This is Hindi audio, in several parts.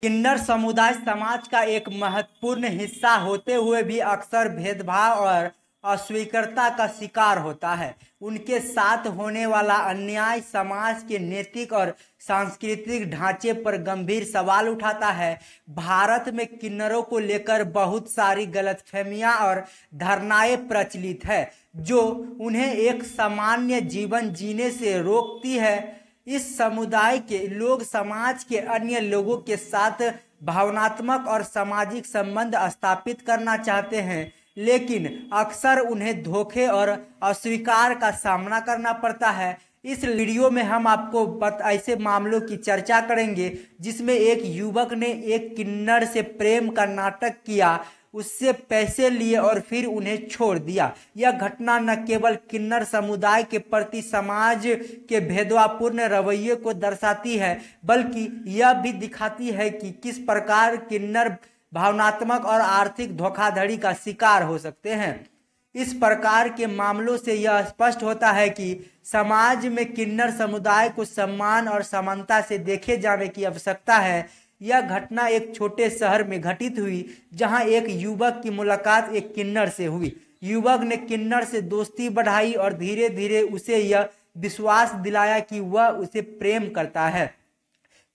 किन्नर समुदाय समाज का एक महत्वपूर्ण हिस्सा होते हुए भी अक्सर भेदभाव और अस्वीकारता का शिकार होता है। उनके साथ होने वाला अन्याय समाज के नैतिक और सांस्कृतिक ढांचे पर गंभीर सवाल उठाता है। भारत में किन्नरों को लेकर बहुत सारी गलतफहमियां और धारणाएं प्रचलित है, जो उन्हें एक सामान्य जीवन जीने से रोकती है। इस समुदाय के लोग समाज के अन्य लोगों के साथ भावनात्मक और सामाजिक संबंध स्थापित करना चाहते हैं, लेकिन अक्सर उन्हें धोखे और अस्वीकार का सामना करना पड़ता है। इस वीडियो में हम आपको ऐसे मामलों की चर्चा करेंगे जिसमें एक युवक ने एक किन्नर से प्रेम का नाटक किया, उससे पैसे लिए और फिर उन्हें छोड़ दिया। यह घटना न केवल किन्नर समुदाय के प्रति समाज के भेदभावपूर्ण रवैये को दर्शाती है, बल्कि यह भी दिखाती है कि किस प्रकार किन्नर भावनात्मक और आर्थिक धोखाधड़ी का शिकार हो सकते हैं। इस प्रकार के मामलों से यह स्पष्ट होता है कि समाज में किन्नर समुदाय को सम्मान और समानता से देखे जाने की आवश्यकता है। यह घटना एक छोटे शहर में घटित हुई, जहां एक युवक की मुलाकात एक किन्नर से हुई। युवक ने किन्नर से दोस्ती बढ़ाई और धीरे धीरे उसे यह विश्वास दिलाया कि वह उसे प्रेम करता है।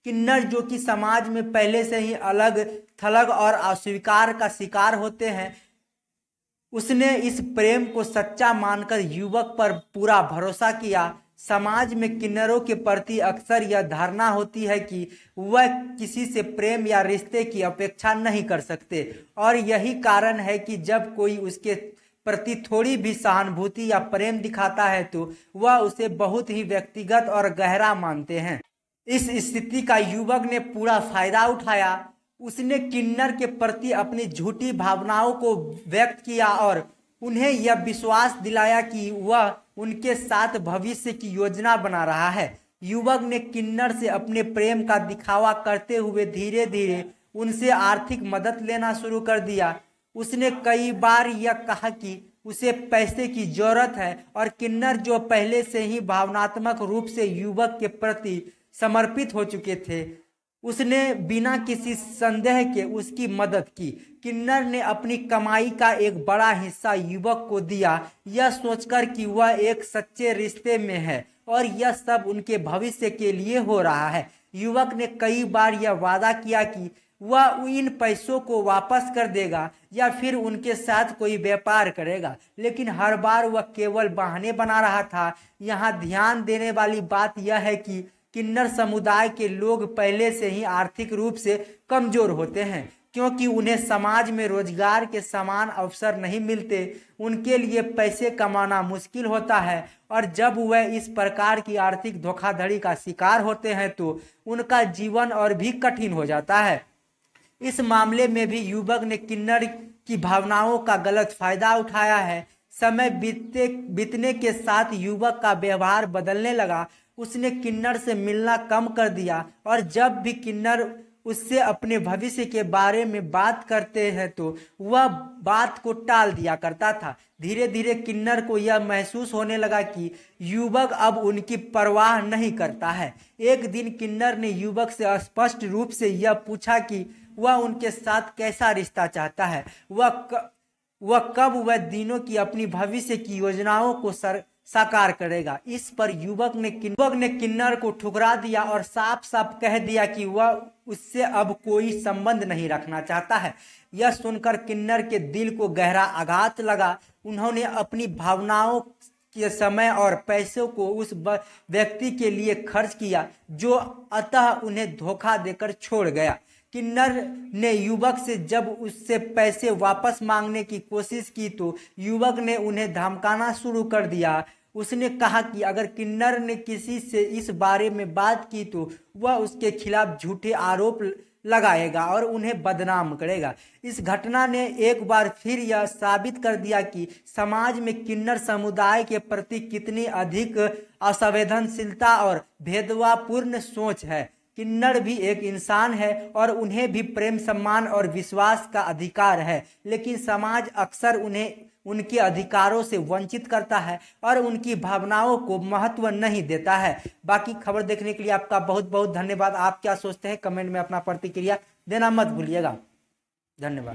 किन्नर, जो कि समाज में पहले से ही अलग थलग और अस्वीकार का शिकार होते हैं, उसने इस प्रेम को सच्चा मानकर युवक पर पूरा भरोसा किया। समाज में किन्नरों के प्रति अक्सर यह धारणा होती है कि वह किसी से प्रेम या रिश्ते की अपेक्षा नहीं कर सकते, और यही कारण है कि जब कोई उसके प्रति थोड़ी भी सहानुभूति या प्रेम दिखाता है तो वह उसे बहुत ही व्यक्तिगत और गहरा मानते हैं। इस स्थिति का युवक ने पूरा फायदा उठाया। उसने किन्नर के प्रति अपनी झूठी भावनाओं को व्यक्त किया और उन्हें यह विश्वास दिलाया कि वह उनके साथ भविष्य की योजना बना रहा है। युवक ने किन्नर से अपने प्रेम का दिखावा करते हुए धीरे धीरे उनसे आर्थिक मदद लेना शुरू कर दिया। उसने कई बार यह कहा कि उसे पैसे की जरूरत है, और किन्नर, जो पहले से ही भावनात्मक रूप से युवक के प्रति समर्पित हो चुके थे, उसने बिना किसी संदेह के उसकी मदद की। किन्नर ने अपनी कमाई का एक बड़ा हिस्सा युवक को दिया, यह सोचकर कि वह एक सच्चे रिश्ते में है और यह सब उनके भविष्य के लिए हो रहा है। युवक ने कई बार यह वादा किया कि वह इन पैसों को वापस कर देगा या फिर उनके साथ कोई व्यापार करेगा, लेकिन हर बार वह केवल बहाने बना रहा था। यहाँ ध्यान देने वाली बात यह है कि किन्नर समुदाय के लोग पहले से ही आर्थिक रूप से कमजोर होते हैं, क्योंकि उन्हें समाज में रोजगार के समान अवसर नहीं मिलते। उनके लिए पैसे कमाना मुश्किल होता है, और जब वह इस प्रकार की आर्थिक धोखाधड़ी का शिकार होते हैं तो उनका जीवन और भी कठिन हो जाता है। इस मामले में भी युवक ने किन्नर की भावनाओं का गलत फायदा उठाया है। समय बीतने के साथ युवक का व्यवहार बदलने लगा। उसने किन्नर से मिलना कम कर दिया, और जब भी किन्नर उससे अपने भविष्य के बारे में बात करते हैं तो वह बात को टाल दिया करता था। धीरे धीरे किन्नर को यह महसूस होने लगा कि युवक अब उनकी परवाह नहीं करता है। एक दिन किन्नर ने युवक से स्पष्ट रूप से यह पूछा कि वह उनके साथ कैसा रिश्ता चाहता है, वह कब वह दिनों की अपनी भविष्य की योजनाओं को साकार करेगा। इस पर युवक ने किन्नर को ठुकरा दिया और साफ साफ कह दिया कि वह उससे अब कोई संबंध नहीं रखना चाहता है। यह सुनकर किन्नर के दिल को गहरा आघात लगा। उन्होंने अपनी भावनाओं के समय और पैसों को उस व्यक्ति के लिए खर्च किया जो अतः उन्हें धोखा देकर छोड़ गया। किन्नर ने युवक से जब उससे पैसे वापस मांगने की कोशिश की तो युवक ने उन्हें धमकाना शुरू कर दिया। उसने कहा कि अगर किन्नर ने किसी से इस बारे में बात की तो वह उसके खिलाफ झूठे आरोप लगाएगा और उन्हें बदनाम करेगा। इस घटना ने एक बार फिर यह साबित कर दिया कि समाज में किन्नर समुदाय के प्रति कितनी अधिक असंवेदनशीलता और भेदभावपूर्ण सोच है। किन्नर भी एक इंसान है और उन्हें भी प्रेम, सम्मान और विश्वास का अधिकार है, लेकिन समाज अक्सर उन्हें उनके अधिकारों से वंचित करता है और उनकी भावनाओं को महत्व नहीं देता है। बाकी खबर देखने के लिए आपका बहुत बहुत धन्यवाद। आप क्या सोचते हैं कमेंट में अपना प्रतिक्रिया देना मत भूलिएगा। धन्यवाद।